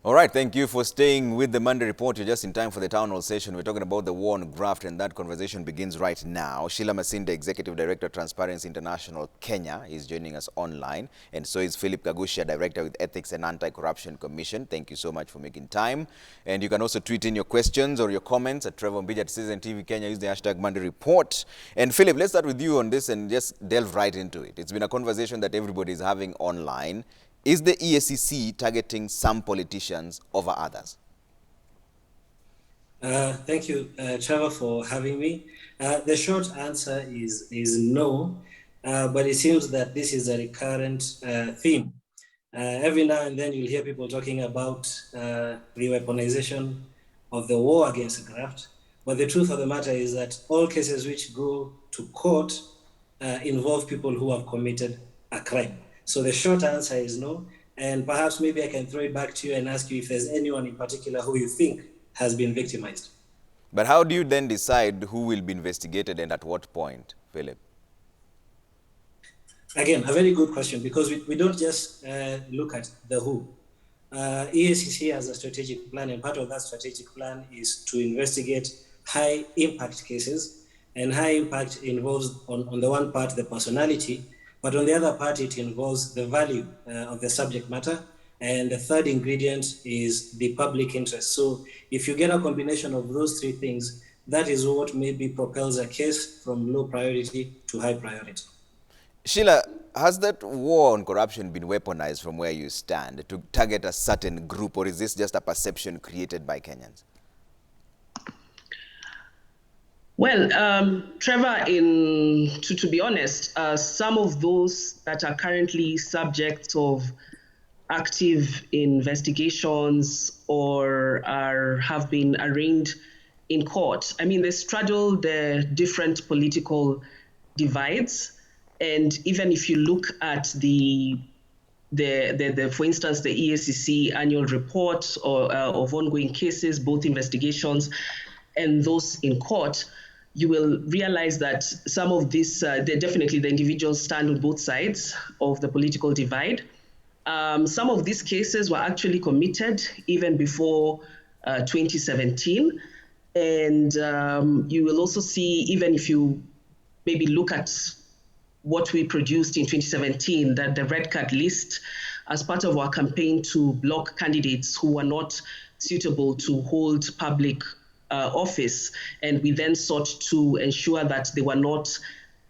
All right, thank you for staying with the Monday Report. You're just in time for the town hall session. We're talking about the war on graft, and that conversation begins right now. Sheila Masinde, Executive Director, Transparency International Kenya, is joining us online. And so is Philip Kagusha, Director with Ethics and Anti-Corruption Commission. Thank you so much for making time. And you can also tweet in your questions or your comments at Trevor Mbija at Citizen TV Kenya. Use the hashtag Monday Report. And Philip, let's start with you on this and just delve right into it. It's been a conversation that everybody is having online. Is the EACC targeting some politicians over others? Thank you, Trevor, for having me. The short answer is no, but it seems that this is a recurrent theme. Every now and then you'll hear people talking about the weaponization of the war against graft, but the truth of the matter is that all cases which go to court involve people who have committed a crime. So the short answer is no, and perhaps maybe I can throw it back to you and ask you if there's anyone in particular who you think has been victimized. But how do you then decide who will be investigated and at what point, Philip? Again, a very good question, because we don't just look at the who. EACC has a strategic plan, and part of that strategic plan is to investigate high impact cases. And high impact involves, on the one part, the personality, but on the other part, it involves the value of the subject matter. And the third ingredient is the public interest. So if you get a combination of those three things, that is what maybe propels a case from low priority to high priority. Sheila, has that war on corruption been weaponized from where you stand to target a certain group, or is this just a perception created by Kenyans? Well, Trevor, to be honest, some of those that are currently subjects of active investigations or have been arraigned in court, I mean, they straddle the different political divides. And even if you look at the for instance, the EACC annual report of ongoing cases, both investigations and those in court, you will realize that some of this, definitely the individuals stand on both sides of the political divide. Some of these cases were actually committed even before 2017. And you will also see, even if you maybe look at what we produced in 2017, that the red card list, as part of our campaign to block candidates who were not suitable to hold public office, and we then sought to ensure that they were not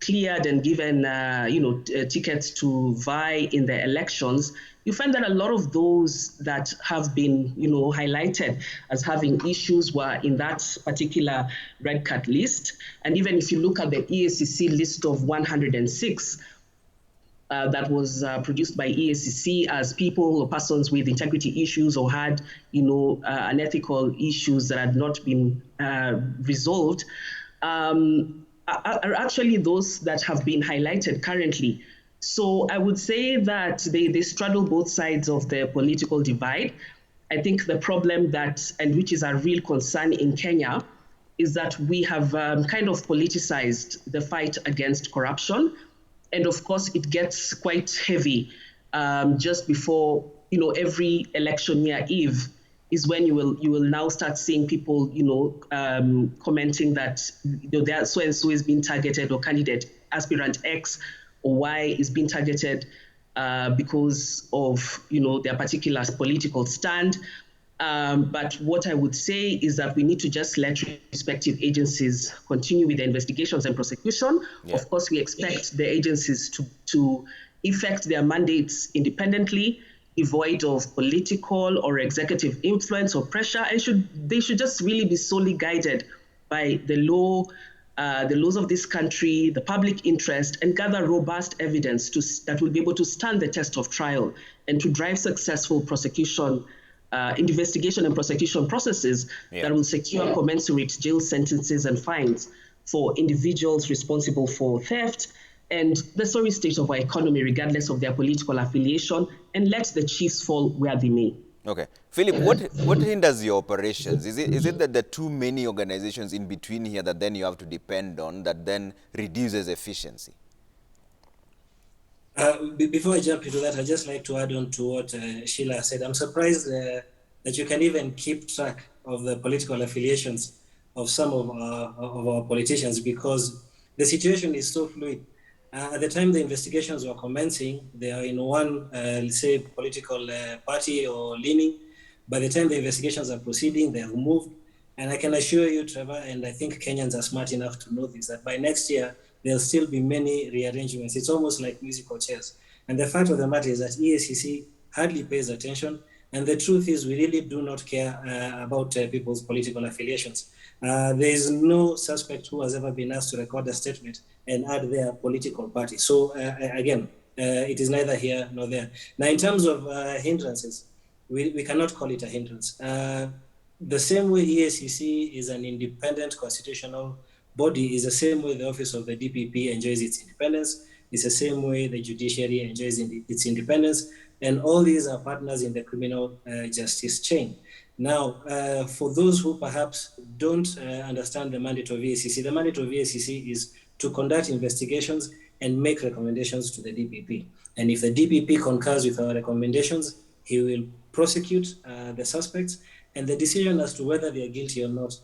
cleared and given tickets to vie in the elections. You find that a lot of those that have been highlighted as having issues were in that particular red card list. And even if you look at the EACC list of 106 that was produced by EACC as people or persons with integrity issues or had unethical issues that had not been resolved, are actually those that have been highlighted currently. So I would say that they straddle both sides of the political divide. I think the problem and which is a real concern in Kenya, is that we have kind of politicized the fight against corruption. And of course, it gets quite heavy just before every election year eve is when you will now start seeing people commenting that there so and so is being targeted, or candidate aspirant X or Y is being targeted because of their particular political stand. But what I would say is that we need to just let respective agencies continue with the investigations and prosecution. Yeah. Of course, we expect the agencies to effect their mandates independently, devoid of political or executive influence or pressure, and they should just really be solely guided by the laws of this country, the public interest, and gather robust evidence that will be able to stand the test of trial and to drive successful prosecution, investigation and prosecution processes that will secure commensurate jail sentences and fines for individuals responsible for theft and the sorry state of our economy, regardless of their political affiliation, and let the chiefs fall where they may. Okay. Philip, what hinders your operations? Is it that there are too many organizations in between here that then you have to depend on, that then reduces efficiency? Before I jump into that, I'd just like to add on to what Sheila said. I'm surprised that you can even keep track of the political affiliations of some of our politicians, because the situation is so fluid. At the time the investigations were commencing, they are in one, let's say, political party or leaning. By the time the investigations are proceeding, they have moved. And I can assure you, Trevor, and I think Kenyans are smart enough to know this, that by next year, there'll still be many rearrangements. It's almost like musical chairs. And the fact of the matter is that EACC hardly pays attention. And the truth is, we really do not care about people's political affiliations. There is no suspect who has ever been asked to record a statement and add their political party. So again, it is neither here nor there. Now, in terms of hindrances, we cannot call it a hindrance. The same way EACC is an independent constitutional body is the same way the office of the DPP enjoys its independence. It's the same way the judiciary enjoys its independence. And all these are partners in the criminal justice chain. Now, for those who perhaps don't understand the mandate of EACC, the mandate of EACC is to conduct investigations and make recommendations to the DPP. And if the DPP concurs with our recommendations, he will prosecute the suspects, and the decision as to whether they are guilty or not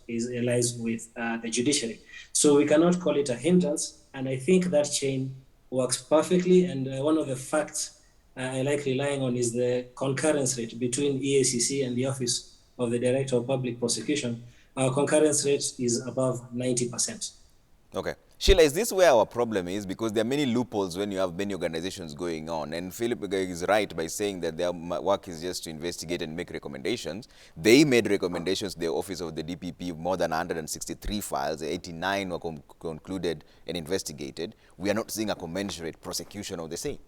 lies with the judiciary. So we cannot call it a hindrance, and I think that chain works perfectly. And one of the facts I like relying on is the concurrence rate between EACC and the Office of the Director of Public Prosecution. Our concurrence rate is above 90%. Okay. Sheila, is this where our problem is? Because there are many loopholes when you have many organizations going on. And Philip is right by saying that their work is just to investigate and make recommendations. They made recommendations to the office of the DPP, more than 163 files, 89 were concluded and investigated. We are not seeing a commensurate prosecution of the same.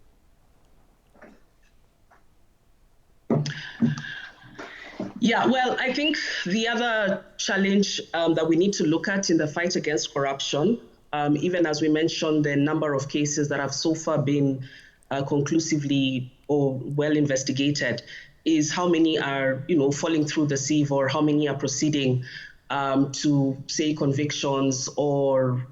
Yeah, well, I think the other challenge that we need to look at in the fight against corruption, even as we mentioned, the number of cases that have so far been conclusively or well investigated, is how many are, falling through the sieve, or how many are proceeding to, say, convictions or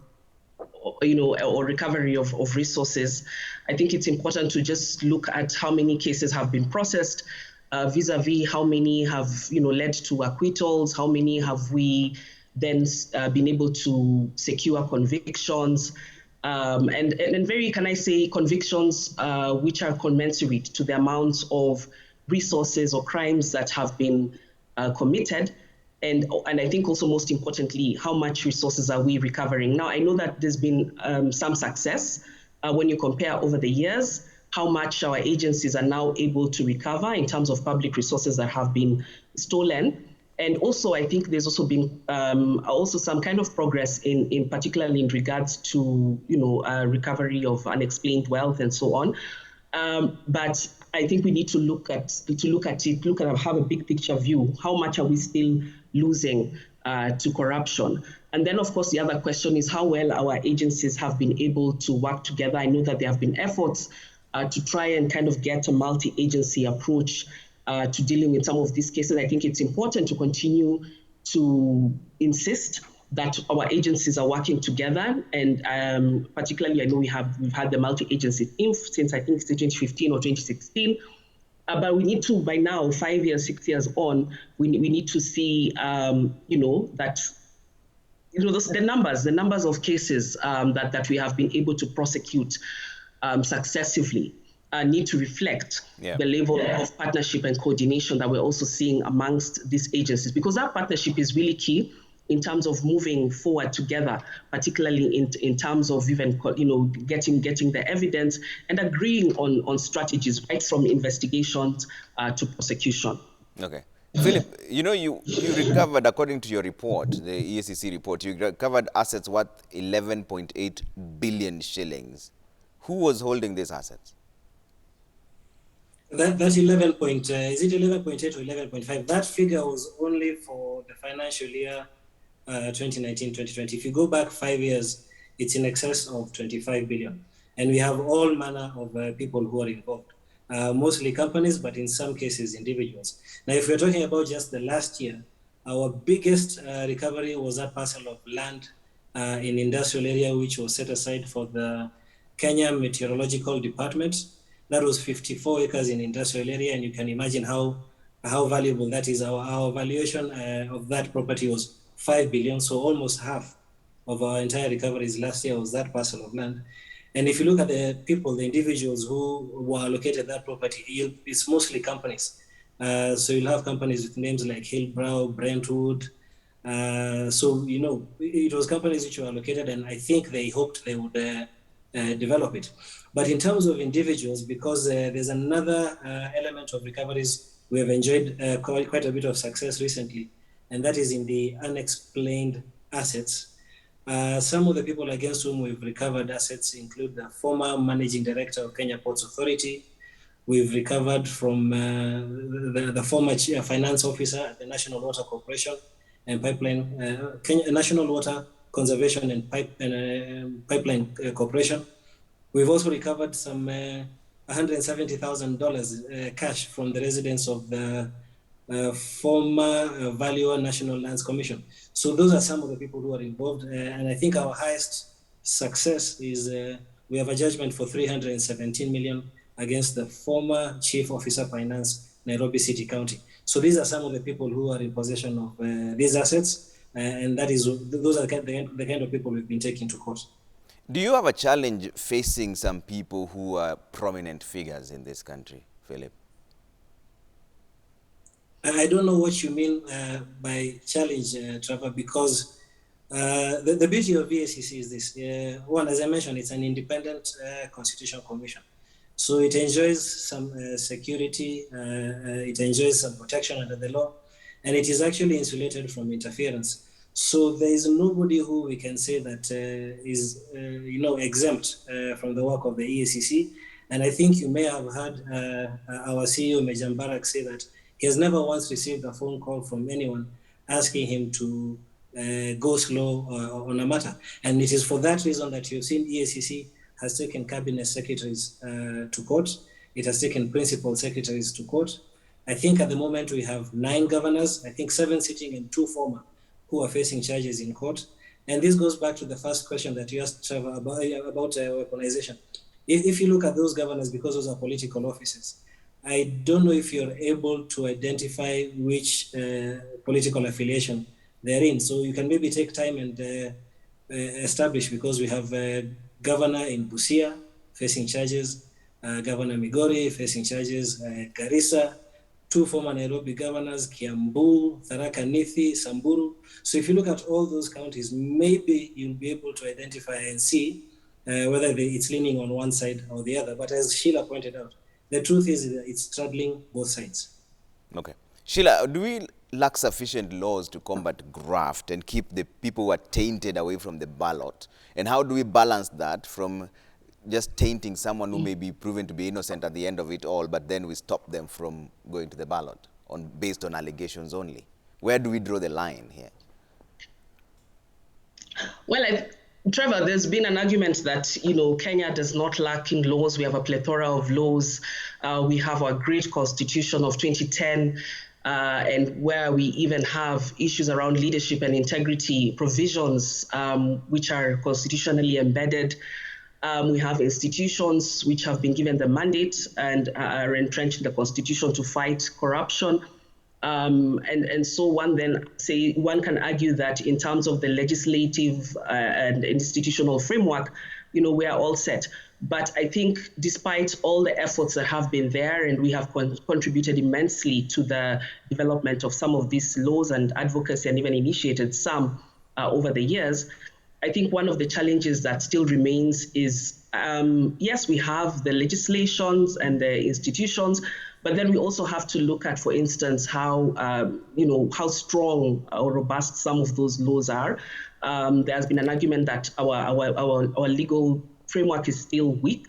recovery of resources. I think it's important to just look at how many cases have been processed, vis-a-vis how many have led to acquittals, how many have we then been able to secure convictions, and very, can I say, convictions which are commensurate to the amounts of resources or crimes that have been committed. And I think also, most importantly, how much resources are we recovering? Now, I know that there's been some success when you compare over the years, how much our agencies are now able to recover in terms of public resources that have been stolen. And also, I think there's also been also some kind of progress in particularly in regards to recovery of unexplained wealth and so on. But I think we need to look at and have a big picture view. How much are we still losing to corruption? And then, of course, the other question is how well our agencies have been able to work together. I know that there have been efforts to try and kind of get a multi-agency approach to dealing with some of these cases. I think it's important to continue to insist that our agencies are working together, and particularly, I know we've had the multi-agency team since, I think, it's 2015 or 2016. But we need to, by now, 5 years, 6 years on, we need to see, that the numbers of cases that we have been able to prosecute successively need to reflect the level of partnership and coordination that we're also seeing amongst these agencies, because that partnership is really key in terms of moving forward together, particularly in terms of even getting the evidence and agreeing on strategies, right from investigations to prosecution. Okay. Philip, you recovered, according to your report, the EACC report, you recovered assets worth 11.8 billion shillings. Who was holding these assets? That's 11 point, is it 11.8 or 11.5? That figure was only for the financial year 2019-2020. If you go back 5 years, it's in excess of 25 billion. And we have all manner of people who are involved, mostly companies, but in some cases, individuals. Now, if we're talking about just the last year, our biggest recovery was that parcel of land in industrial area, which was set aside for the Kenya Meteorological Department. That was 54 acres in industrial area, and you can imagine how how valuable that is. Our valuation of that property was 5 billion, so almost half of our entire recoveries last year was that parcel of land. And if you look at the people, the individuals who were allocated that property, it's mostly companies. So you'll have companies with names like Hillbrow, Brentwood. So, you know, it was companies which were allocated, and I think they hoped they would develop it. But in terms of individuals, because there's another element of recoveries, we have enjoyed quite a bit of success recently, and that is in the unexplained assets. Some of the people against whom we've recovered assets include the former managing director of Kenya Ports Authority. We've recovered from the former finance officer at the National Water Corporation and Pipeline, Kenya National Water Conservation and Pipeline Corporation. We've also recovered some $170,000 cash from the residents of the former Valuer National Lands Commission. So those are some of the people who are involved. And I think our highest success is we have a judgment for 317 million against the former Chief Officer Finance, Nairobi City County. So these are some of the people who are in possession of these assets. And those are the kind of people we've been taking to court. Do you have a challenge facing some people who are prominent figures in this country, Philip? I don't know what you mean by challenge, Trevor, because the beauty of EACC is this. One, as I mentioned, it's an independent constitutional commission. So it enjoys some security, it enjoys some protection under the law, and it is actually insulated from interference. So there is nobody who we can say that is, exempt from the work of the EACC. And I think you may have heard our CEO, Major Mbarak, say that he has never once received a phone call from anyone asking him to go slow on a matter. And it is for that reason that you've seen EACC has taken cabinet secretaries to court. It has taken principal secretaries to court. I think at the moment we have 9 governors, I think 7 sitting and 2 former, who are facing charges in court. And this goes back to the first question that you asked, Trevor, about weaponization. If you look at those governors, because those are political offices, I don't know if you're able to identify which political affiliation they're in. So you can maybe take time and establish, because we have a governor in Busia facing charges, Governor Migori facing charges, Garissa, 2 former Nairobi governors, Kiambu, Tharaka Nithi, Samburu. So if you look at all those counties, maybe you'll be able to identify and see whether it's leaning on one side or the other. But as Sheila pointed out, the truth is that it's straddling both sides. Okay. Sheila, do we lack sufficient laws to combat graft and keep the people who are tainted away from the ballot? And how do we balance that from just tainting someone who may be proven to be innocent at the end of it all, but then we stop them from going to the ballot based on allegations only? Where do we draw the line here? Well, Trevor, there's been an argument that, Kenya does not lack in laws. We have a plethora of laws. We have our great constitution of 2010, and where we even have issues around leadership and integrity provisions, which are constitutionally embedded. We have institutions which have been given the mandate and are entrenched in the constitution to fight corruption. And so one can argue that in terms of the legislative and institutional framework, we are all set. But I think despite all the efforts that have been there, and we have contributed immensely to the development of some of these laws and advocacy, and even initiated some over the years, I think one of the challenges that still remains is, yes, we have the legislations and the institutions, but then we also have to look at, for instance, how strong or robust some of those laws are. There has been an argument that our legal framework is still weak.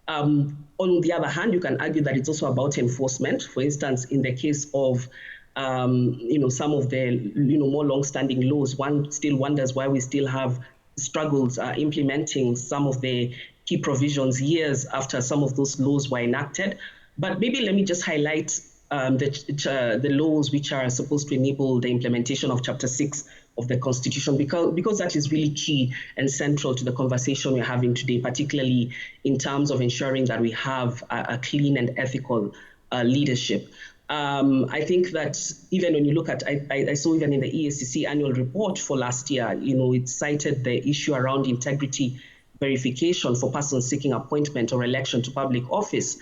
On the other hand, you can argue that it's also about enforcement. For instance, in the case of some of the more long-standing laws, one still wonders why we still have struggles implementing some of the key provisions years after some of those laws were enacted. But maybe let me just highlight the laws which are supposed to enable the implementation of Chapter 6 of the Constitution, because that is really key and central to the conversation we're having today, particularly in terms of ensuring that we have a clean and ethical leadership. I think that even when you look at, I saw even in the EACC annual report for last year, it cited the issue around integrity verification for persons seeking appointment or election to public office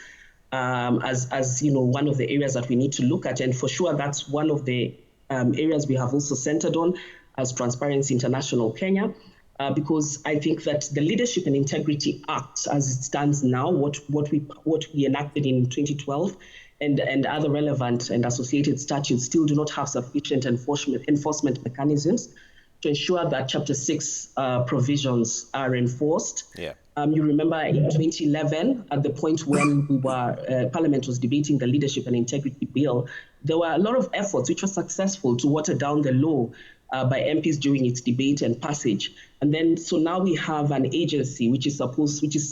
as one of the areas that we need to look at. And for sure, that's one of the areas we have also centered on as Transparency International Kenya. Because I think that the Leadership and Integrity Act, as it stands now, what we enacted in 2012, and other relevant and associated statutes still do not have sufficient enforcement mechanisms to ensure that Chapter 6 provisions are enforced. Yeah. You remember in 2011, at the point when Parliament was debating the Leadership and Integrity Bill, there were a lot of efforts which were successful to water down the law by MPs during its debate and passage. And then, so now we have an agency which is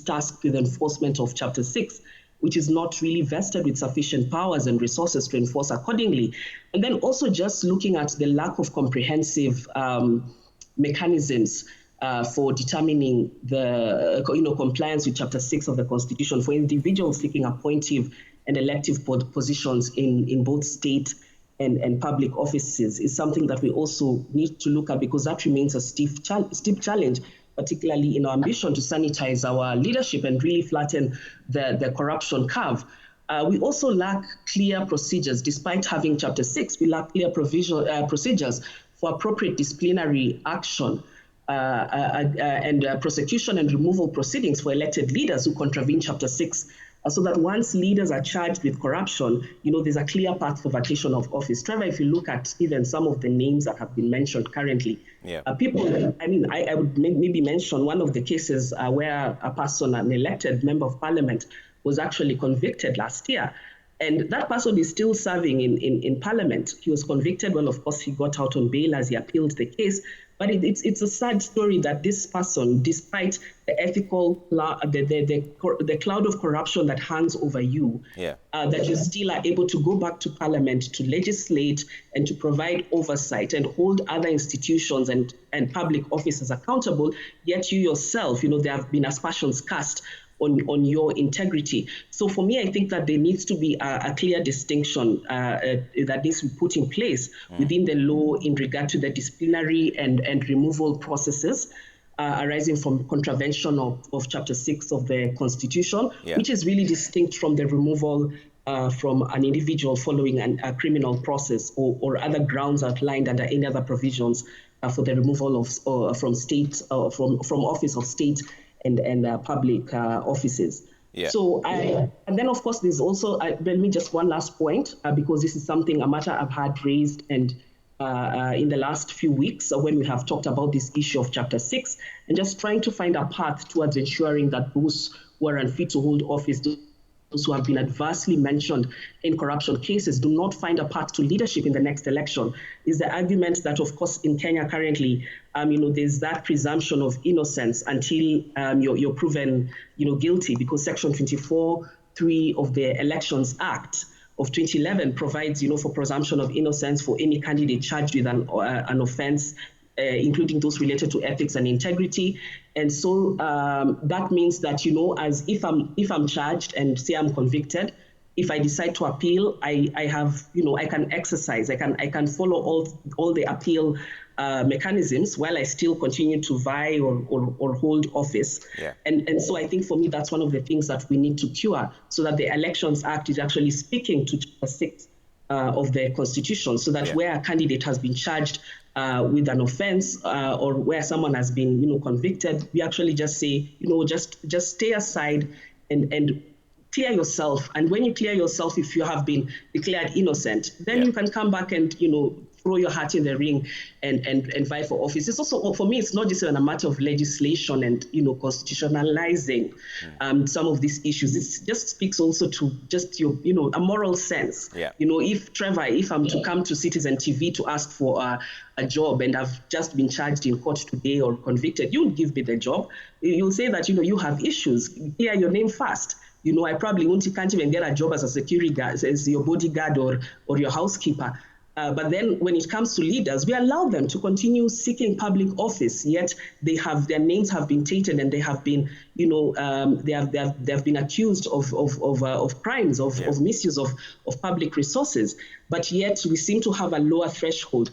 tasked with enforcement of Chapter 6, which is not really vested with sufficient powers and resources to enforce accordingly. And then also just looking at the lack of comprehensive mechanisms for determining the compliance with Chapter 6 of the Constitution for individuals seeking appointive and elective positions in both state and public offices is something that we also need to look at, because that remains a steep challenge, particularly in our ambition to sanitize our leadership and really flatten the corruption curve. We also lack clear procedures. Despite having Chapter 6, we lack clear procedures for appropriate disciplinary action and prosecution and removal proceedings for elected leaders who contravene Chapter 6. So that once leaders are charged with corruption, there's a clear path for vacation of office. Trevor, if you look at even some of the names that have been mentioned currently, I would maybe mention one of the cases where a person, an elected member of parliament, was actually convicted last year. And that person is still serving in parliament. He was convicted. Well, of course, he got out on bail as he appealed the case. But it's a sad story that this person, despite the the cloud of corruption that hangs over you, that you still are able to go back to parliament to legislate and to provide oversight and hold other institutions and public officers accountable. Yet you yourself, there have been aspersions cast on your integrity. So for me, I think that there needs to be a clear distinction that needs to be put in place within the law in regard to the disciplinary and removal processes arising from contravention of Chapter 6 of the Constitution, which is really distinct from the removal from an individual following a criminal process or other grounds outlined under any other provisions for the removal of from office of state and public offices. So, and then of course there's also, let me just one last point, because this is a matter I've had raised and in the last few weeks when we have talked about this issue of Chapter 6 and just trying to find a path towards ensuring that those who are unfit to hold office, those who have been adversely mentioned in corruption cases, do not find a path to leadership in the next election. Is the argument that, of course, in Kenya currently, there's that presumption of innocence until you're proven, guilty, because Section 24(3) of the Elections Act of 2011 provides, for presumption of innocence for any candidate charged with an offense, including those related to ethics and integrity. And so that means that, as if I'm charged and say I'm convicted, if I decide to appeal, I have, I can exercise, I can follow all the appeal mechanisms while I still continue to vie or hold office. And so I think for me, that's one of the things that we need to cure, so that the Elections Act is actually speaking to Chapter 6 of the Constitution, so that where a candidate has been charged with an offense or where someone has been, convicted, we actually just say, just stay aside and clear yourself. And when you clear yourself, if you have been declared innocent, then you can come back and, throw your hat in the ring and vie for office. It's also, for me, it's not just a matter of legislation and, constitutionalizing some of these issues. It just speaks also to just your, a moral sense. If I'm to come to Citizen TV to ask for a job and I've just been charged in court today or convicted, you won't give me the job. You'll say that, you have issues. Clear your name first. I probably can't even get a job as a security guard, as your bodyguard or your housekeeper. But then when it comes to leaders, we allow them to continue seeking public office, yet their names have been tainted and they have been, they have been accused of crimes, of misuse of public resources. But yet we seem to have a lower threshold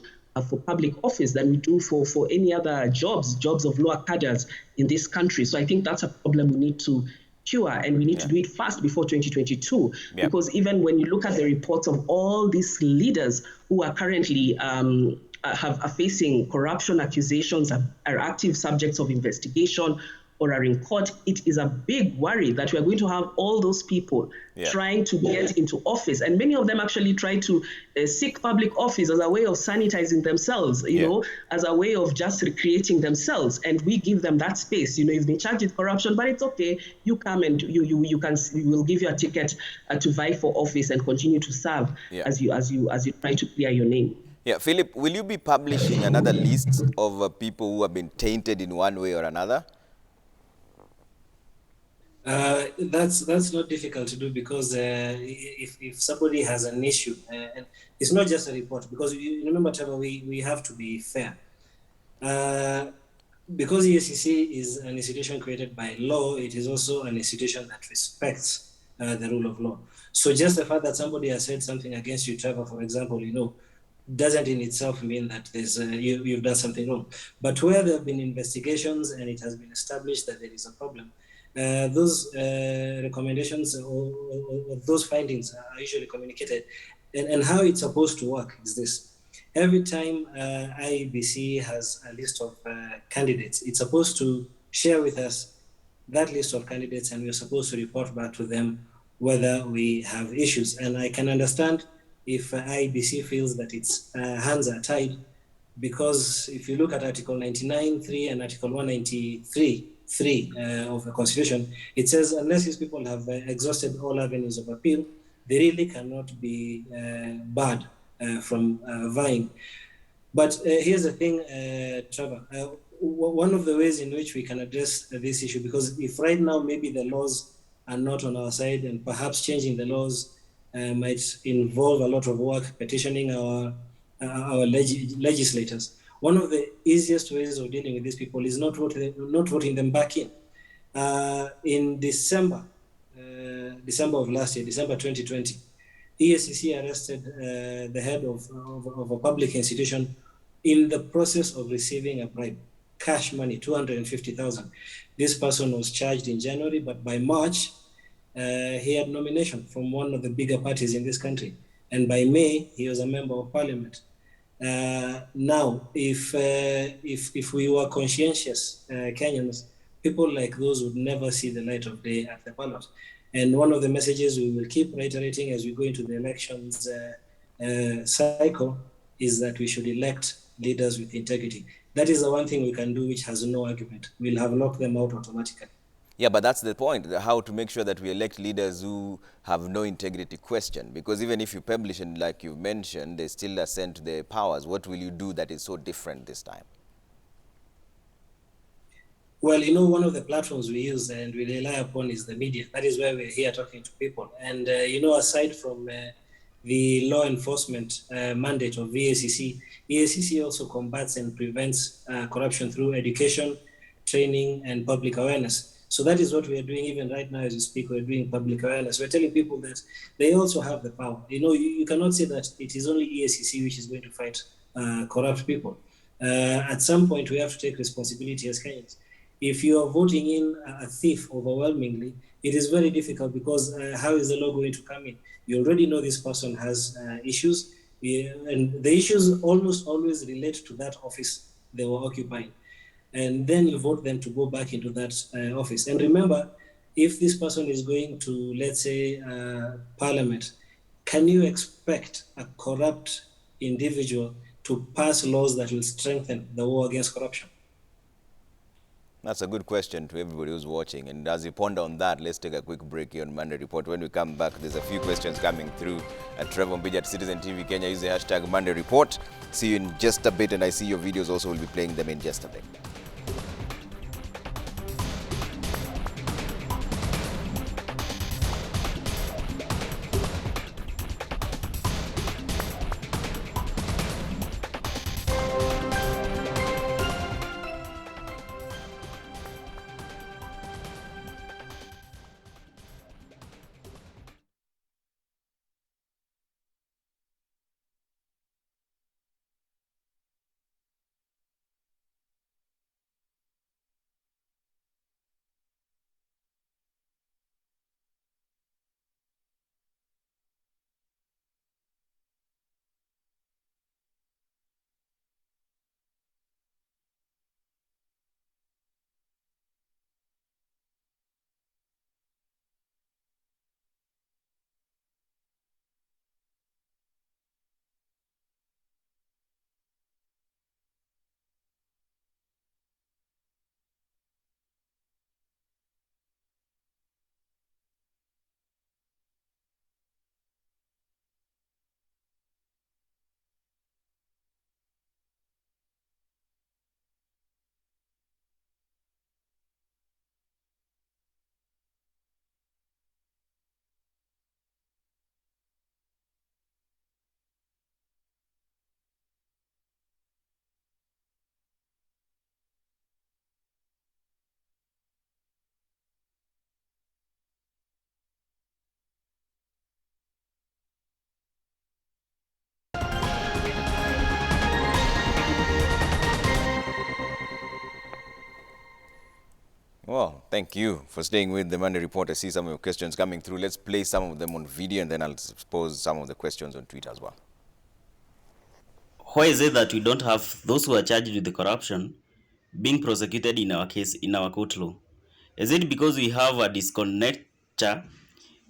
for public office than we do for any other jobs of lower cadres in this country. So I think that's a problem we need to cure, and we need to do it fast before 2022, because even when you look at the reports of all these leaders who are currently are facing corruption accusations, are active subjects of investigation, or are in court, it is a big worry that we are going to have all those people trying to get into office. And many of them actually try to seek public office as a way of sanitizing themselves, you know, as a way of just recreating themselves. And we give them that space. You've been charged with corruption, but it's okay. You come and we'll give you a ticket to vie for office and continue to serve as you try to clear your name. Yeah, Philip, will you be publishing another list of people who have been tainted in one way or another? That's not difficult to do, because if somebody has an issue, and it's not just a report, because you remember, Trevor, we have to be fair. Because EACC is an institution created by law, it is also an institution that respects the rule of law. So just the fact that somebody has said something against you, Trevor, for example, doesn't in itself mean that there's you've done something wrong. But where there have been investigations and it has been established that there is a problem, those recommendations or those findings are usually communicated. And how it's supposed to work is this. Every time IEBC has a list of candidates, it's supposed to share with us that list of candidates, and we're supposed to report back to them whether we have issues. And I can understand if IEBC feels that its hands are tied, because if you look at Article 99.3 and Article 193.3 of the Constitution, it says unless these people have exhausted all avenues of appeal, they really cannot be barred from vying. But here's the thing, Trevor. One of the ways in which we can address this issue, because if right now maybe the laws are not on our side, and perhaps changing the laws might involve a lot of work, petitioning our legislators. One of the easiest ways of dealing with these people is not voting them back in. In December of last year, December 2020, EACC arrested the head of a public institution in the process of receiving a bribe, cash money, 250,000. This person was charged in January, but by March, he had nomination from one of the bigger parties in this country. And by May, he was a member of parliament. Now, if we were conscientious Kenyans, people like those would never see the light of day at the ballot. And one of the messages we will keep reiterating as we go into the elections cycle is that we should elect leaders with integrity. That is the one thing we can do which has no argument. We'll have knocked them out automatically. Yeah, but that's the point, how to make sure that we elect leaders who have no integrity question. Because even if you publish, and like you mentioned, they still assent to their powers, what will you do that is so different this time? Well, one of the platforms we use and we rely upon is the media. That is why we're here talking to people. And, aside from the law enforcement mandate of EACC, EACC also combats and prevents corruption through education, training, and public awareness. So that is what we are doing even right now as we speak. We're doing public awareness. We're telling people that they also have the power. You cannot say that it is only EACC which is going to fight corrupt people. At some point, we have to take responsibility as Kenyans. If you are voting in a thief overwhelmingly, it is very difficult, because how is the law going to come in? You already know this person has issues, and the issues almost always relate to that office they were occupying. And then you vote them to go back into that office. And remember, if this person is going to, let's say, parliament, can you expect a corrupt individual to pass laws that will strengthen the war against corruption? That's a good question to everybody who's watching. And as you ponder on that, let's take a quick break here on Monday Report. When we come back, there's a few questions coming through at Trevor Mbija at Citizen TV Kenya. Use the hashtag Monday Report. See you in just a bit, and I see your videos also. Will be playing them in just a bit. Well, thank you for staying with the Monday Report. I see some of your questions coming through. Let's play some of them on video and then I'll pose some of the questions on Twitter as well. Why is it that we don't have those who are charged with the corruption being prosecuted in our case, in our court law? Is it because we have a disconnect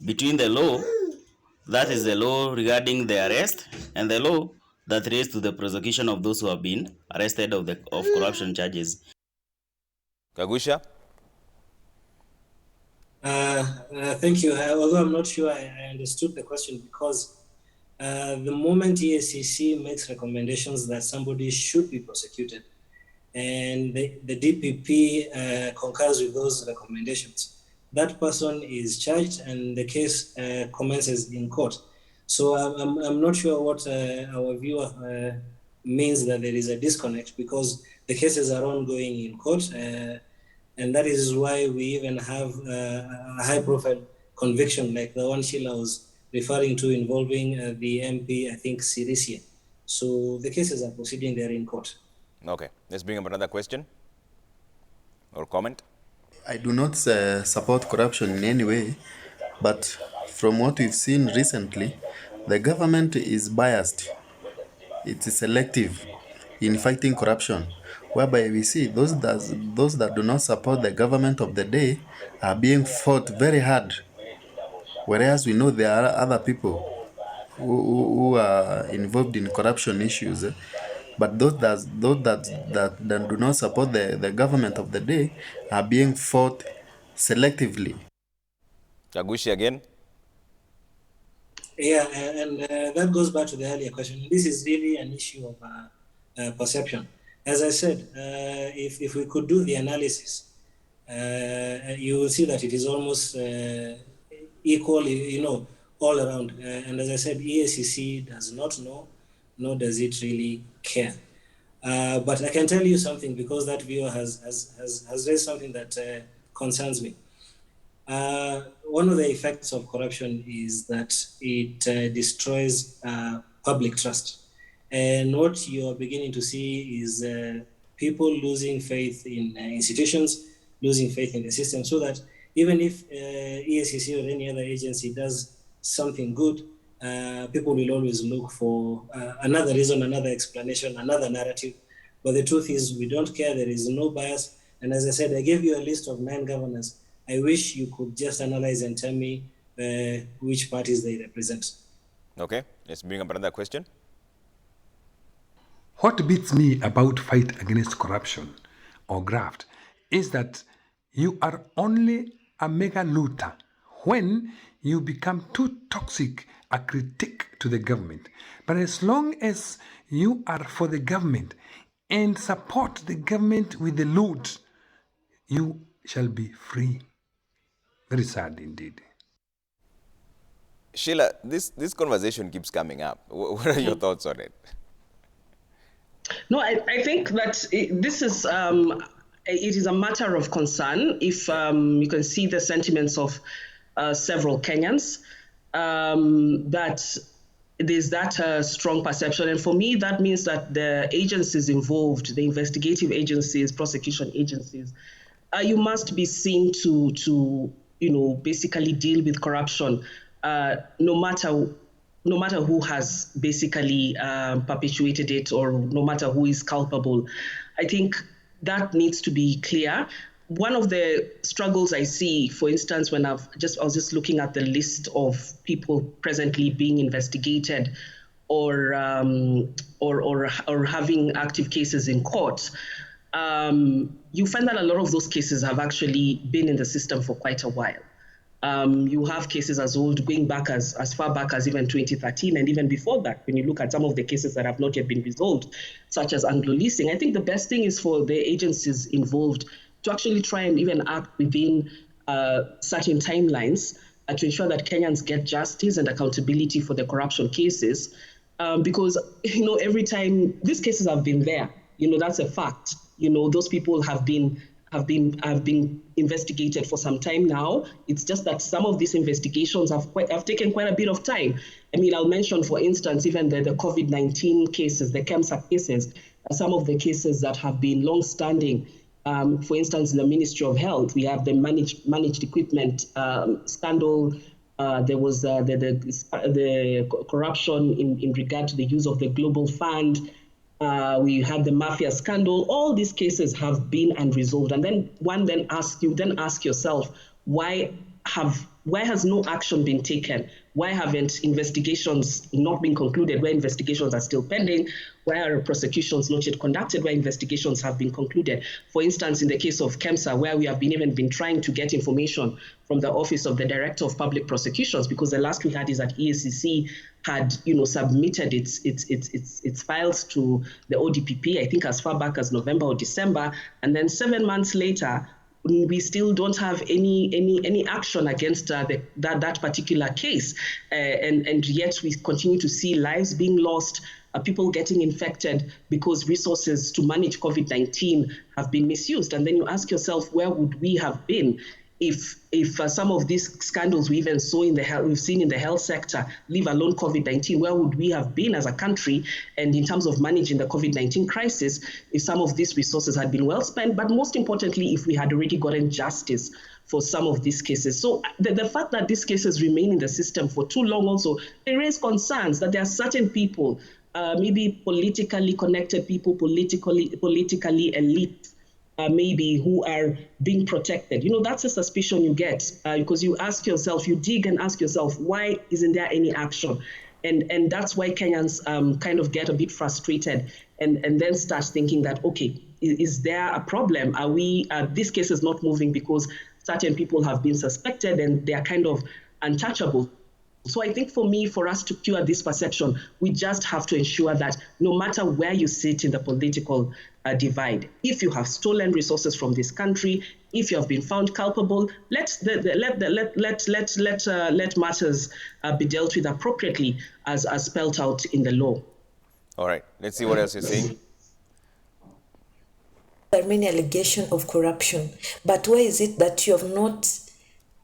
between the law, that is the law regarding the arrest, and the law that relates to the prosecution of those who have been arrested of corruption charges? Kagusha? Thank you. Although I'm not sure I understood the question, because the moment EACC makes recommendations that somebody should be prosecuted, and the DPP concurs with those recommendations, that person is charged and the case commences in court. So I'm not sure what our viewer means that there is a disconnect, because the cases are ongoing in court. And that is why we even have a high-profile conviction like the one Sheila was referring to, involving the MP, I think, Sirisia. So the cases are proceeding there in court. Okay, let's bring up another question or comment. I do not support corruption in any way, but from what we've seen recently, the government is biased. It is selective in fighting corruption, whereby we see those that do not support the government of the day are being fought very hard, whereas we know there are other people who are involved in corruption issues, but those that do not support the government of the day are being fought selectively. Kagushi again. Yeah, and that goes back to the earlier question. This is really an issue of perception. As I said, if we could do the analysis, you will see that it is almost equal, all around. And as I said, EACC does not know, nor does it really care. But I can tell you something, because that viewer has raised something that concerns me. One of the effects of corruption is that it destroys public trust. And what you are beginning to see is people losing faith in institutions, losing faith in the system, so that even if EACC or any other agency does something good, people will always look for another reason, another explanation, another narrative. But the truth is, we don't care. There is no bias. And as I said, I gave you a list of 9 governors. I wish you could just analyze and tell me which parties they represent. Okay, let's bring up another question. What beats me about fight against corruption or graft is that you are only a mega looter when you become too toxic a critic to the government. But as long as you are for the government and support the government with the loot, you shall be free. Very sad indeed. Sheila, this conversation keeps coming up. What are your thoughts on it? No, I think that this is it is a matter of concern. If you can see the sentiments of several Kenyans, that there's that strong perception. And for me, that means that the agencies involved, the investigative agencies, prosecution agencies, you must be seen to basically deal with corruption, no matter who has basically perpetuated it, or no matter who is culpable. I think that needs to be clear. One of the struggles I see, for instance, when I was just looking at the list of people presently being investigated or having active cases in court, you find that a lot of those cases have actually been in the system for quite a while. You have cases as old, going back as far back as even 2013, and even before that, when you look at some of the cases that have not yet been resolved, such as Anglo-leasing. I think the best thing is for the agencies involved to actually try and even act within certain timelines to ensure that Kenyans get justice and accountability for the corruption cases. Because, every time these cases have been there, that's a fact. Those people have been investigated for some time now. It's just that some of these investigations have taken quite a bit of time. I mean, I'll mention, for instance, even the COVID-19 cases, the KEMSA cases, some of the cases that have been long-standing For instance, in the Ministry of Health, we have the managed equipment scandal. There was the corruption in regard to the use of the Global Fund. We had the mafia scandal. All these cases have been unresolved, and then ask yourself, why has no action been taken? Why haven't investigations not been concluded where investigations are still pending? Why are prosecutions not yet conducted where investigations have been concluded? For instance, in the case of KEMSA, where we have been trying to get information from the Office of the Director of Public Prosecutions, because the last we had is that EACC had submitted its files to the ODPP, I think as far back as November or December, and then 7 months later, we still don't have any action against that particular case, and yet we continue to see lives being lost, people getting infected because resources to manage COVID-19 have been misused. And then you ask yourself, where would we have been if some of these scandals we've seen in the health sector, leave alone COVID-19, where would we have been as a country? And in terms of managing the COVID-19 crisis, if some of these resources had been well spent, but most importantly, if we had already gotten justice for some of these cases. So the fact that these cases remain in the system for too long also, they raise concerns that there are certain people, maybe politically connected people, politically elite, maybe who are being protected. That's a suspicion you get because you ask yourself, you dig and ask yourself, why isn't there any action? And that's why Kenyans kind of get a bit frustrated and then start thinking that, okay, is there a problem? Are these cases not moving because certain people have been suspected and they are kind of untouchable? So I think for us to cure this perception, we just have to ensure that no matter where you sit in the political divide, if you have stolen resources from this country, if you have been found culpable, let matters be dealt with appropriately as spelled out in the law. All right, let's see what else you're saying. There are many allegations of corruption, but why is it that you have not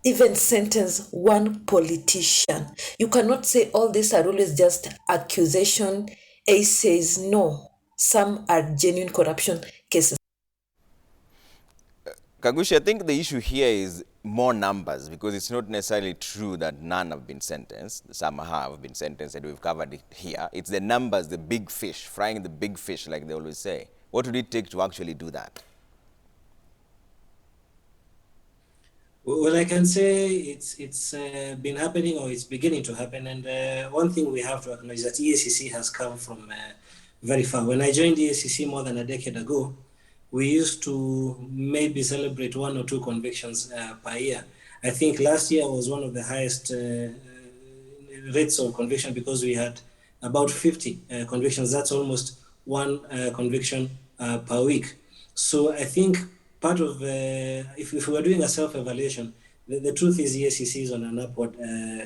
even sentence one politician? You cannot say all these are always just accusation. A says no. Some are genuine corruption cases. Kagushi, I think the issue here is more numbers, because it's not necessarily true that none have been sentenced. Some have been sentenced and we've covered it here. It's the numbers, the big fish, frying the big fish like they always say. What would it take to actually do that? Well, I can say it's been happening, or it's beginning to happen. And one thing we have to acknowledge that EACC has come from very far. When I joined EACC more than a decade ago, we used to maybe celebrate 1 or 2 convictions per year. I think last year was one of the highest rates of conviction, because we had about 50 convictions. That's almost 1 conviction per week. So I think part of, if we were doing a self-evaluation, the truth is EACC is on an upward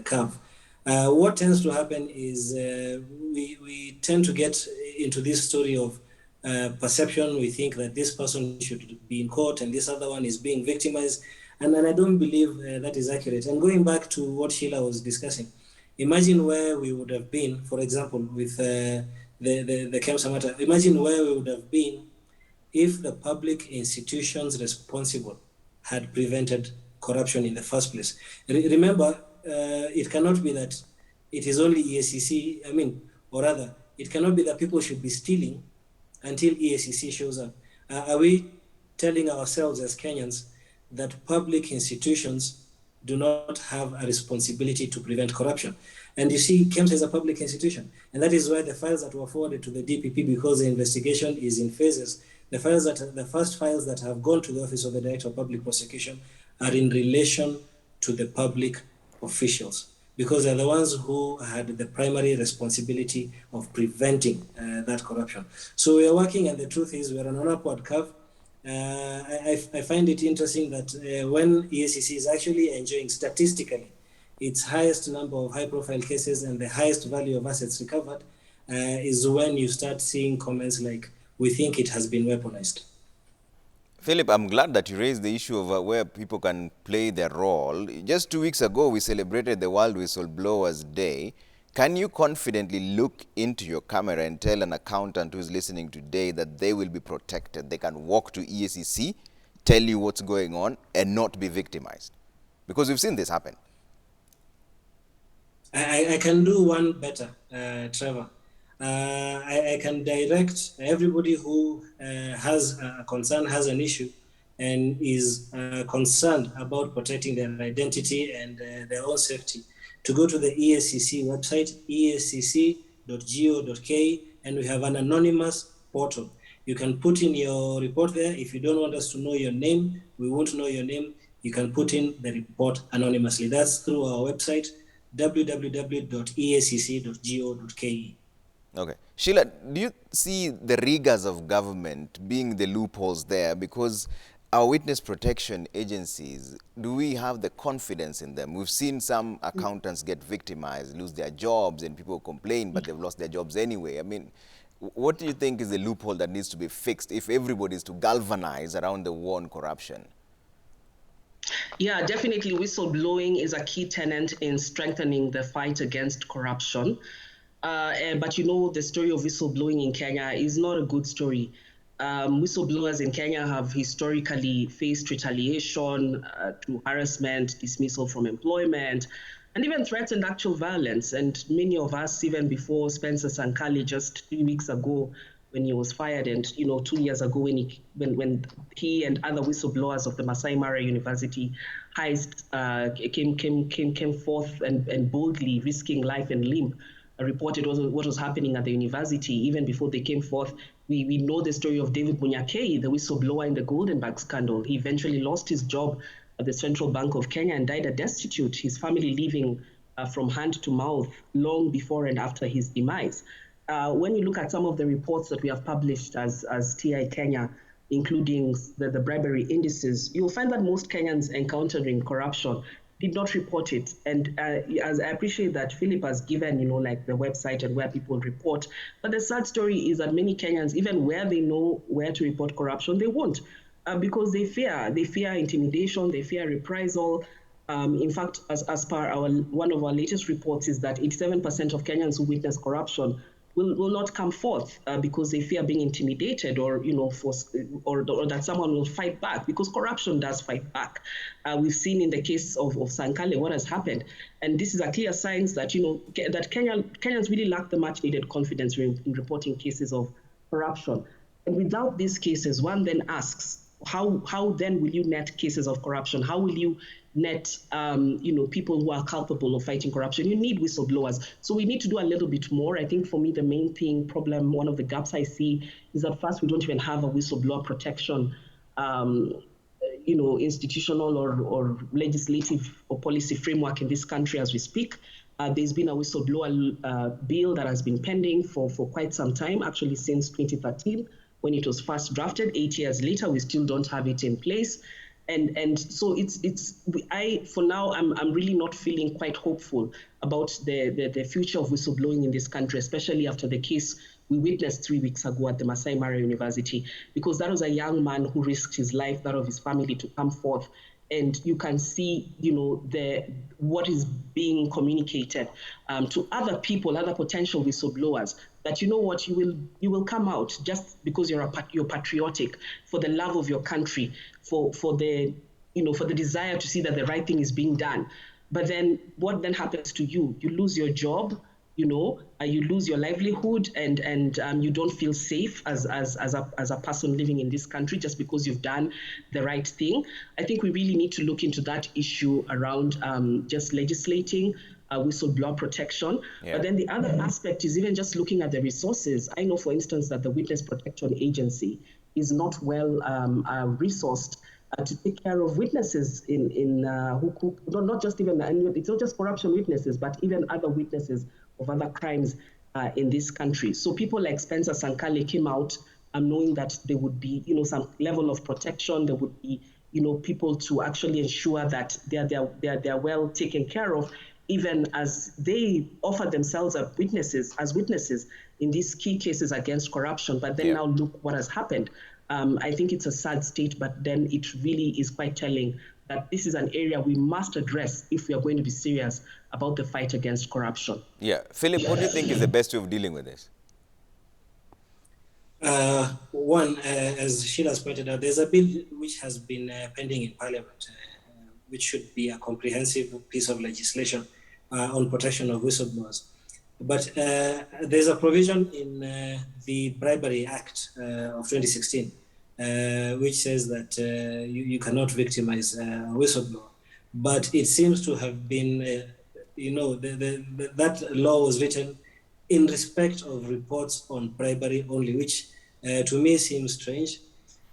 curve. What tends to happen is we tend to get into this story of perception. We think that this person should be in court and this other one is being victimized. And I don't believe that is accurate. And going back to what Sheila was discussing, imagine where we would have been, for example, with the KEMSA matter. Imagine where we would have been if the public institutions responsible had prevented corruption in the first place. Remember, it cannot be that it is only EACC, or rather, it cannot be that people should be stealing until EACC shows up. Are we telling ourselves as Kenyans that public institutions do not have a responsibility to prevent corruption? And you see, KEMSA is a public institution, and that is why the files that were forwarded to the DPP, because the investigation is in phases, the first files that have gone to the Office of the Director of Public Prosecution are in relation to the public officials, because they're the ones who had the primary responsibility of preventing that corruption. So we are working, and the truth is we're on an upward curve. I find it interesting that when EACC is actually enjoying statistically its highest number of high-profile cases and the highest value of assets recovered, is when you start seeing comments like, we think it has been weaponized. Philip, I'm glad that you raised the issue of where people can play their role. Just 2 weeks ago, we celebrated the World Whistleblowers Day. Can you confidently look into your camera and tell an accountant who's listening today that they will be protected? They can walk to EACC tell you what's going on and not be victimized? Because we've seen this happen. I can do one better, Trevor. I can direct everybody who has a concern, has an issue, and is concerned about protecting their identity and their own safety to go to the EACC website, eacc.go.ke, and we have an anonymous portal. You can put in your report there. If you don't want us to know your name, we won't know your name. You can put in the report anonymously. That's through our website, www.eacc.go.ke. Okay. Sheila, do you see the rigors of government being the loopholes there? Because our witness protection agencies, do we have the confidence in them? We've seen some accountants get victimized, lose their jobs, and people complain, but they've lost their jobs anyway. I mean, what do you think is the loophole that needs to be fixed if everybody is to galvanize around the war on corruption? Yeah, definitely whistleblowing is a key tenet in strengthening the fight against corruption. But you know, the story of whistleblowing in Kenya is not a good story. Whistleblowers in Kenya have historically faced retaliation through harassment, dismissal from employment, and even threatened actual violence. And many of us, even before Spencer Sankali just 3 weeks ago, when he was fired, and 2 years ago when he and other whistleblowers of the Masai Mara University heist came forth and boldly risking life and limb, reported what was happening at the university. Even before they came forth, we know the story of David Munyakei, the whistleblower in the Golden Bag scandal. He eventually lost his job at the Central Bank of Kenya and died a destitute, his family living from hand to mouth long before and after his demise. When you look at some of the reports that we have published as TI Kenya, including the bribery indices, you'll find that most Kenyans encountering corruption did not report it. And as I appreciate that Philip has given, like the website and where people report. But the sad story is that many Kenyans, even where they know where to report corruption, they won't, because they fear intimidation, they fear reprisal. In fact, as per one of our latest reports, is that 87% of Kenyans who witness corruption will not come forth because they fear being intimidated or that someone will fight back, because corruption does fight back. We've seen in the case of Sankale what has happened, and this is a clear sign that that Kenyans really lack the much needed confidence in reporting cases of corruption. And without these cases, one then asks, how then will you net cases of corruption? How will you net people who are culpable of fighting corruption? You need whistleblowers. So we need to do a little bit more. I think for me, the main problem, one of the gaps I see is that first, we don't even have a whistleblower protection institutional or legislative or policy framework in this country as we speak. There's been a whistleblower bill that has been pending for quite some time, actually since 2013, when it was first drafted. 8 years later, we still don't have it in place. And so for now, I'm really not feeling quite hopeful about the future of whistleblowing in this country, especially after the case we witnessed 3 weeks ago at the Masai Mara University, because that was a young man who risked his life, that of his family, to come forth. And you can see, what is being communicated to other people, other potential whistleblowers, that you will come out just because you're patriotic, for the love of your country, for the desire to see that the right thing is being done. But then what then happens to you? You lose your job, you lose your livelihood, and you don't feel safe as a person living in this country just because you've done the right thing. I think we really need to look into that issue around just legislating whistleblower protection. Yeah. But then the other aspect is even just looking at the resources. I know, for instance, that the Witness Protection Agency is not well resourced to take care of witnesses who not just even, it's not just corruption witnesses, but even other witnesses of other crimes in this country. So people like Spencer Sankale came out knowing that there would be, some level of protection. There would be, people to actually ensure that they're well taken care of, even as they offer themselves as witnesses in these key cases against corruption. But then now look what has happened. I think it's a sad state, but then it really is quite telling that this is an area we must address if we are going to be serious about the fight against corruption. Yeah. Philip, what do you think is the best way of dealing with this? One, as Sheila's pointed out, there's a bill which has been pending in Parliament, which should be a comprehensive piece of legislation on protection of whistleblowers. But there's a provision in the Bribery Act of 2016, which says that you cannot victimize a whistleblower. But it seems to have been, that law was written in respect of reports on bribery only, which to me seems strange.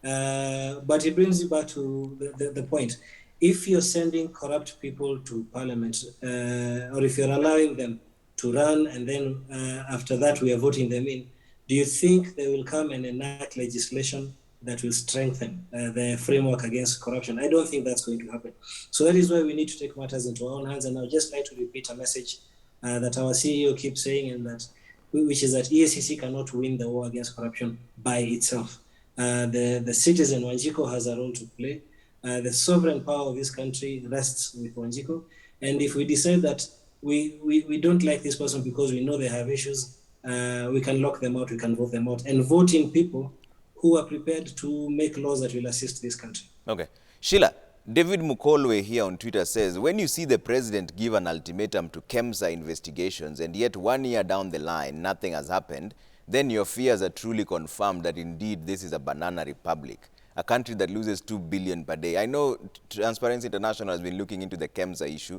But it brings you back to the point. If you're sending corrupt people to Parliament, or if you're allowing them to run and then after that we are voting them in, do you think they will come and enact legislation that will strengthen the framework against corruption? I don't think that's going to happen. So that is why we need to take matters into our own hands. And I'd just like to repeat a message that our CEO keeps saying, and that, which is that EACC cannot win the war against corruption by itself. The citizen Wanjiko has a role to play. The sovereign power of this country rests with Wanjiko. And if we decide that we don't like this person because we know they have issues, we can lock them out, we can vote them out, and vote in people who are prepared to make laws that will assist this country. Okay. Sheila, David Mukolwe here on Twitter says, when you see the president give an ultimatum to KEMSA investigations and yet 1 year down the line, nothing has happened, then your fears are truly confirmed that indeed this is a banana republic, a country that loses 2 billion per day. I know Transparency International has been looking into the KEMSA issue.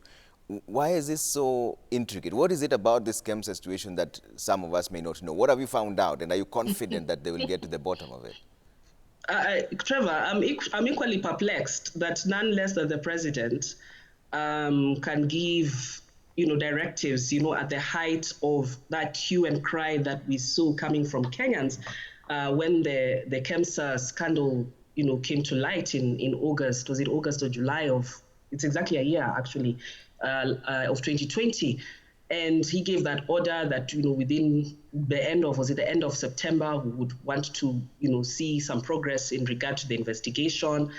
Why is this so intricate? What is it about this KEMSA situation that some of us may not know? What have you found out, and are you confident that they will get to the bottom of it? Trevor, I'm equally perplexed that none less than the president can give, directives, at the height of that hue and cry that we saw coming from Kenyans when the KEMSA scandal, came to light in August. Was it August or July of? It's exactly a year actually of 2020. And he gave that order that, within the end of September, we would want to, see some progress in regard to the investigation.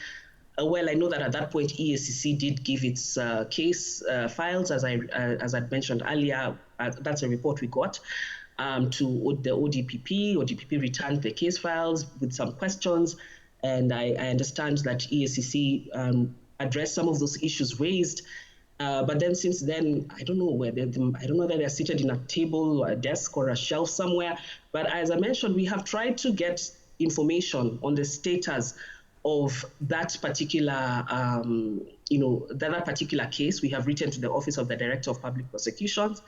Well, I know that at that point, EACC did give its case files, as I'd mentioned earlier. That's a report we got to the ODPP. ODPP returned the case files with some questions. And I understand that EACC addressed some of those issues raised. But then since then, I don't know whether they're seated in a table or a desk or a shelf somewhere. But as I mentioned, we have tried to get information on the status of that particular, that particular case. We have written to the Office of the Director of Public Prosecutions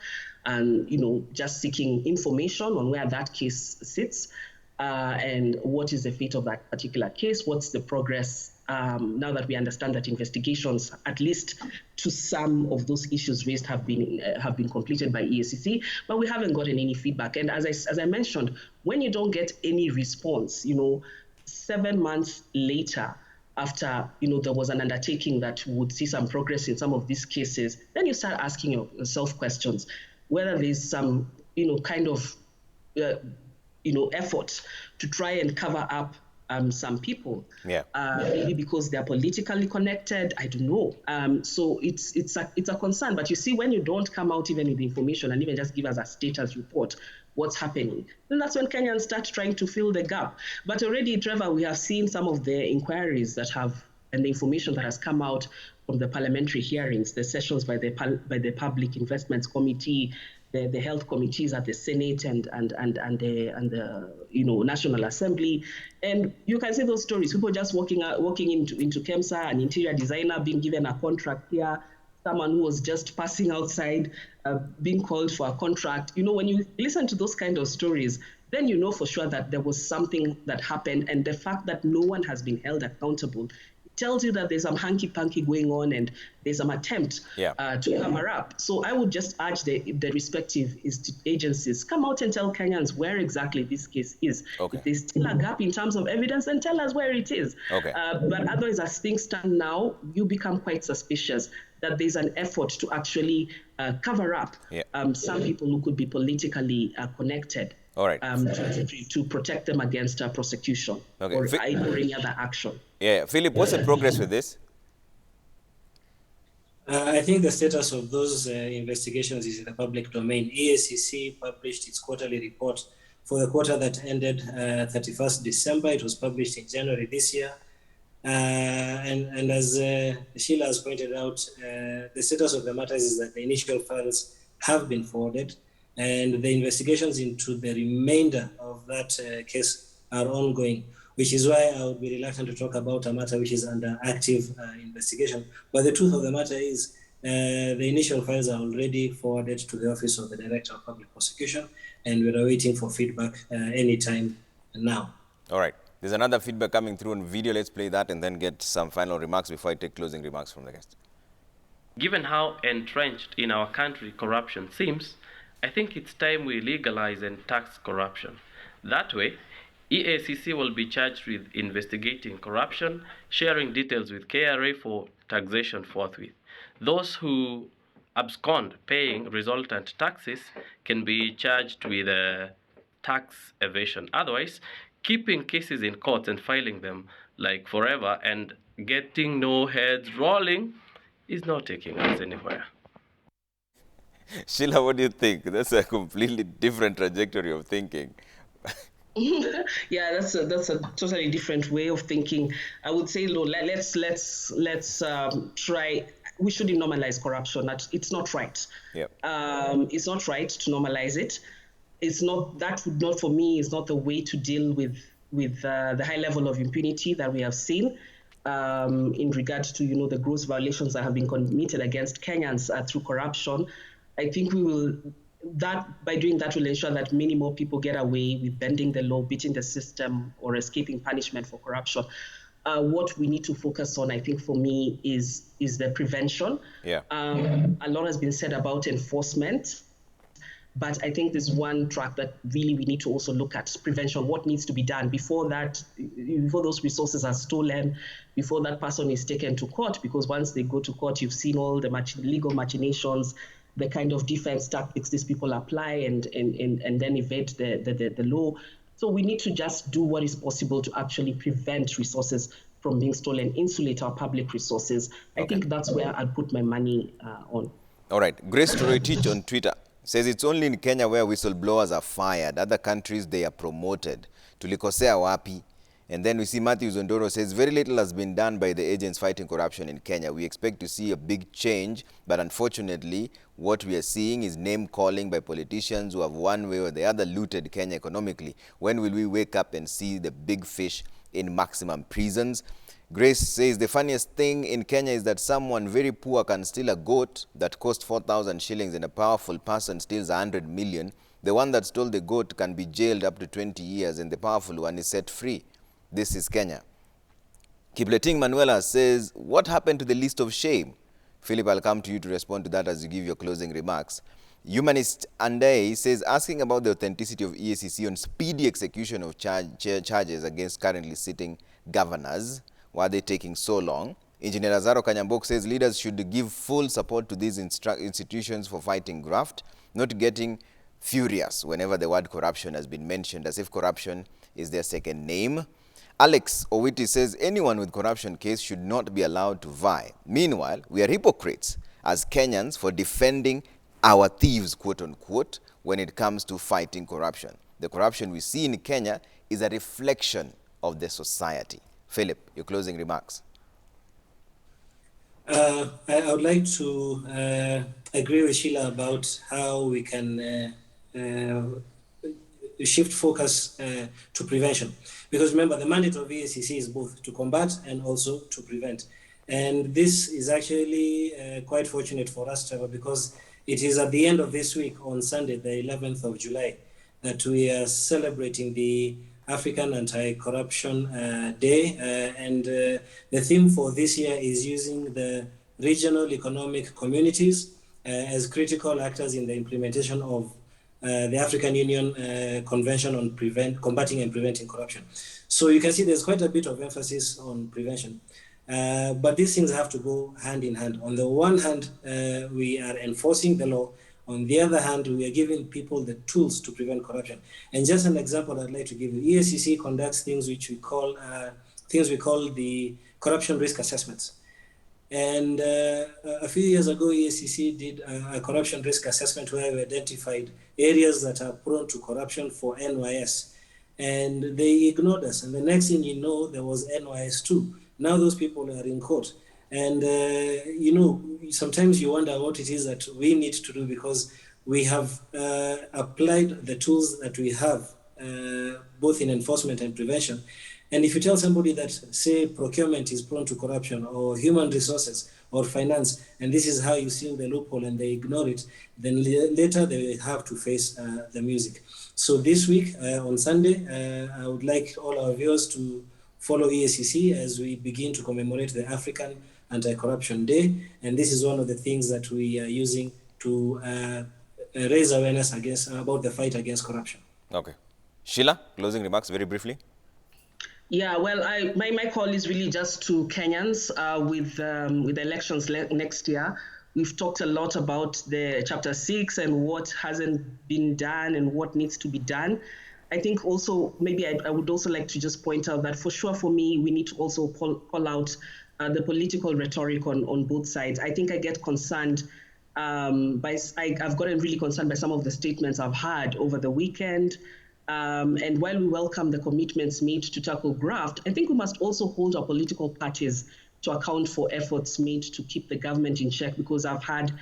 and, just seeking information on where that case sits and what is the fate of that particular case, what's the progress now that we understand that investigations, at least to some of those issues raised, have been completed by EACC, but we haven't gotten any feedback. And as I mentioned, when you don't get any response, 7 months later, after there was an undertaking that would see some progress in some of these cases, then you start asking yourself questions whether there's some kind of effort to try and cover up some people, maybe because they're politically connected. I don't know. So it's a concern. But you see, when you don't come out even with information and even just give us a status report, what's happening, then that's when Kenyans start trying to fill the gap. But already, Trevor, we have seen some of the inquiries that have and the information that has come out from the parliamentary hearings, the sessions by the Public Investments Committee, the health committees at the Senate and the National Assembly, and you can see those stories. People just walking into KEMSA, an interior designer being given a contract here, someone who was just passing outside, being called for a contract. When you listen to those kind of stories, then you know for sure that there was something that happened, and the fact that no one has been held accountable tells you that there's some hanky-panky going on and there's some attempt to cover up. So I would just urge the respective agencies, come out and tell Kenyans where exactly this case is. Okay. If there's still a gap in terms of evidence, then tell us where it is. Okay. But otherwise, as things stand now, you become quite suspicious that there's an effort to actually cover up some people who could be politically connected. All right. To protect them against prosecution or any other action. Yeah, Philip, what's the progress with this? I think the status of those investigations is in the public domain. EACC published its quarterly report for the quarter that ended 31st December. It was published in January this year. And as Sheila has pointed out, the status of the matters is that the initial files have been forwarded, and the investigations into the remainder of that case are ongoing, which is why I would be reluctant to talk about a matter which is under active investigation. But the truth of the matter is the initial files are already forwarded to the Office of the Director of Public Prosecution, and we're waiting for feedback anytime now. All right. There's another feedback coming through on video. Let's play that and then get some final remarks before I take closing remarks from the guest. Given how entrenched in our country corruption seems, I think it's time we legalize and tax corruption. That way, EACC will be charged with investigating corruption, sharing details with KRA for taxation forthwith. Those who abscond paying resultant taxes can be charged with tax evasion. Otherwise, keeping cases in court and filing them like forever and getting no heads rolling is not taking us anywhere. Sheila, what do you think? That's a completely different trajectory of thinking. Yeah, that's a totally different way of thinking. I would say, no, let's try. We shouldn't normalize corruption. It's not right. Yep. It's not right to normalize it. It's not, that would not, for me, is not the way to deal with the high level of impunity that we have seen in regards to, the gross violations that have been committed against Kenyans through corruption. I think by doing that, will ensure that many more people get away with bending the law, beating the system, or escaping punishment for corruption. What we need to focus on, I think, for me, is the prevention. Yeah. A lot has been said about enforcement, but I think there's one track that really we need to also look at: prevention. What needs to be done before those resources are stolen, before that person is taken to court? Because once they go to court, you've seen all the legal machinations, the kind of defense tactics these people apply, and then evade the law. So we need to just do what is possible to actually prevent resources from being stolen, insulate our public resources. I think that's where I'll put my money on. All right. Grace Toroitich on Twitter says it's only in Kenya where whistleblowers are fired. Other countries, they are promoted. Tulikosea wapi? And then we see Matthew Zondoro says very little has been done by the agents fighting corruption in Kenya. We expect to see a big change, but unfortunately, what we are seeing is name calling by politicians who have one way or the other looted Kenya economically. When will we wake up and see the big fish in maximum prisons? Grace says the funniest thing in Kenya is that someone very poor can steal a goat that cost 4,000 shillings and a powerful person steals 100 million. The one that stole the goat can be jailed up to 20 years and the powerful one is set free. This is Kenya. Kipleting Manuela says, what happened to the list of shame? Philip, I'll come to you to respond to that as you give your closing remarks. Humanist Andei says, asking about the authenticity of EACC on speedy execution of charges against currently sitting governors. Why are they taking so long? Engineer Azaro Kanyambok says leaders should give full support to these institutions for fighting graft, not getting furious whenever the word corruption has been mentioned, as if corruption is their second name. Alex Owiti says anyone with corruption case should not be allowed to vie. Meanwhile, we are hypocrites as Kenyans for defending our thieves, quote unquote, when it comes to fighting corruption. The corruption we see in Kenya is a reflection of the society. Philip, your closing remarks. I would like to agree with Sheila about how we can shift focus to prevention. Because remember, the mandate of EACC is both to combat and also to prevent. And this is actually quite fortunate for us, Trevor, because it is at the end of this week on Sunday, the 11th of July, that we are celebrating the African Anti-Corruption Day. And the theme for this year is using the regional economic communities as critical actors in the implementation of the African Union Convention on combating and preventing corruption. So you can see there's quite a bit of emphasis on prevention. But these things have to go hand in hand. On the one hand, we are enforcing the law. On the other hand, we are giving people the tools to prevent corruption. And just an example I'd like to give you, EACC conducts things we call the corruption risk assessments. And a few years ago, EACC did a corruption risk assessment where we identified areas that are prone to corruption for NYS. And they ignored us. And the next thing you know, there was NYS 2. Now those people are in court. And, sometimes you wonder what it is that we need to do, because we have applied the tools that we have, both in enforcement and prevention. And if you tell somebody that, say, procurement is prone to corruption, or human resources, or finance, and this is how you see the loophole, and they ignore it, then later they have to face the music. So this week, on Sunday, I would like all our viewers to follow EACC as we begin to commemorate the African Anti-Corruption Day. And this is one of the things that we are using to raise awareness about the fight against corruption. Okay. Sheila, closing remarks very briefly. Yeah, well, my call is really just to Kenyans with the elections next year. We've talked a lot about the Chapter 6 and what hasn't been done and what needs to be done. I think also, maybe I would also like to just point out that for sure, for me, we need to also call out the political rhetoric on both sides. I think I get concerned I've gotten really concerned by some of the statements I've heard over the weekend. And while we welcome the commitments made to tackle graft, I think we must also hold our political parties to account for efforts made to keep the government in check, because I've had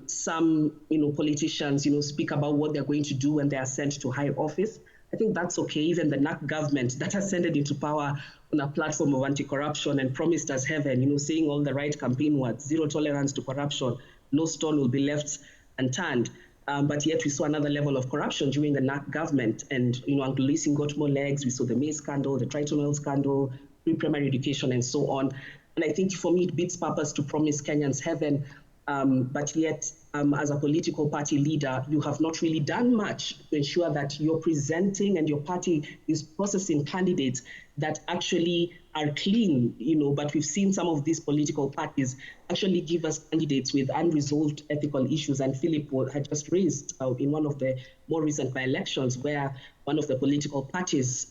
some politicians speak about what they're going to do when they are sent to high office. I think that's okay. Even the NAC government that ascended into power on a platform of anti-corruption and promised us heaven, saying all the right campaign words, zero tolerance to corruption, no stone will be left unturned. But yet we saw another level of corruption during the NAC government, and Uncle Leasing got more legs. We saw the maize scandal, the Triton oil scandal, pre-primary education, and so on. And I think for me, it beats purpose to promise Kenyans heaven, but yet as a political party leader, you have not really done much to ensure that you're presenting and your party is processing candidates that actually are clean, but we've seen some of these political parties actually give us candidates with unresolved ethical issues. And Philip had just raised in one of the more recent by-elections where one of the political parties,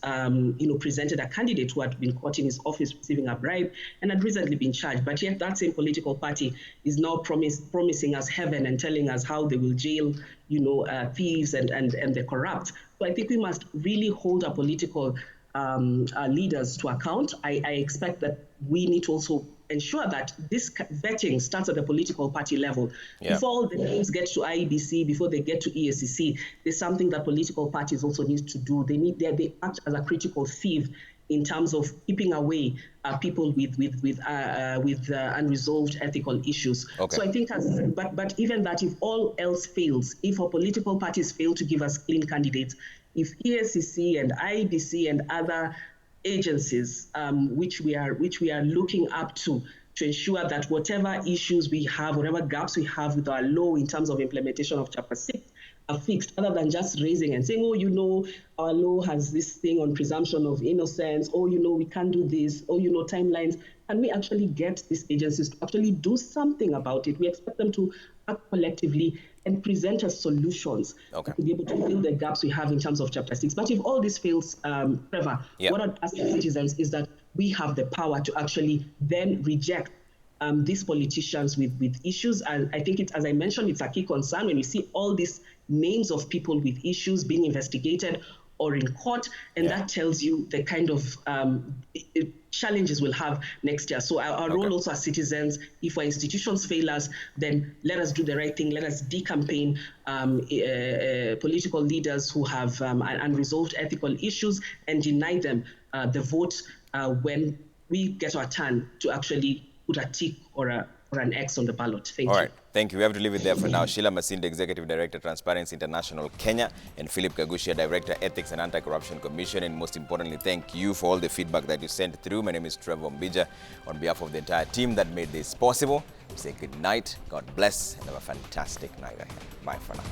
presented a candidate who had been caught in his office receiving a bribe and had recently been charged. But yet that same political party is now promising us heaven and telling us how they will jail, thieves and the corrupt. So I think we must really hold our political leaders to account. I expect that we need to also ensure that this vetting starts at the political party level. Yeah. Before all the names get to IEBC, before they get to EACC, there's something that political parties also need to do. They act as a critical sieve in terms of keeping away people with unresolved ethical issues. Okay. So I think, but even that, if all else fails, if our political parties fail to give us clean candidates, if EACC and IEBC and other agencies, which we are looking up to ensure that whatever issues we have, whatever gaps we have with our law in terms of implementation of Chapter 6 are fixed, other than just raising and saying, our law has this thing on presumption of innocence, we can't do this, timelines. Can we actually get these agencies to actually do something about it? We expect them to act collectively and present us solutions to be able to fill the gaps we have in terms of Chapter 6. But if all this fails, Trevor, what I'd ask citizens is that we have the power to actually then reject these politicians with issues. And I think as I mentioned, it's a key concern when we see all these names of people with issues being investigated or in court, and that tells you the kind of challenges we'll have next year. So our role also as citizens, if our institutions fail us, then let us do the right thing. Let us decampaign political leaders who have unresolved ethical issues and deny them the vote when we get our turn to actually put a tick or an X on the ballot. Thank you. All right. Thank you. We have to leave it there for now. Sheila Masinde, Executive Director, Transparency International Kenya, and Philip Kagushia, Director, Ethics and Anti-Corruption Commission. And most importantly, thank you for all the feedback that you sent through. My name is Trevor Mbija. On behalf of the entire team that made this possible, we say good night, God bless, and have a fantastic night ahead. Bye for now.